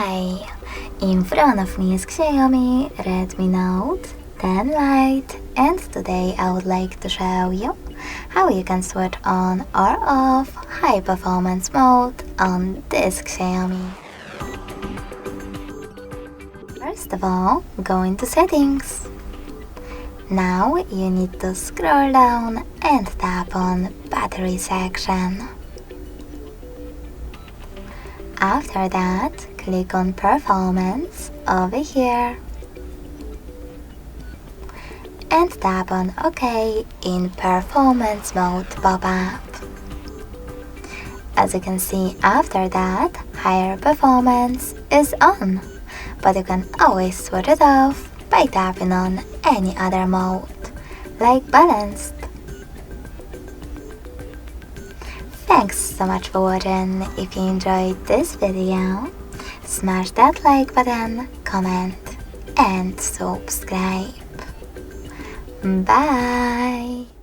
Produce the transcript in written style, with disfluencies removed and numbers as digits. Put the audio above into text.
Hi! In front of me is Xiaomi Redmi Note 10 Lite, and today I would like to show you how you can switch on or off high performance mode on this Xiaomi. First of all, go into settings. Now you need to scroll down and tap on battery section. After that, click on performance over here and tap on OK in performance mode pop-up. As you can see, after that, higher performance is on, but you can always switch it off by tapping on any other mode, like balanced. Thanks so much for watching. If you enjoyed this video, smash that like button, comment and subscribe. Bye!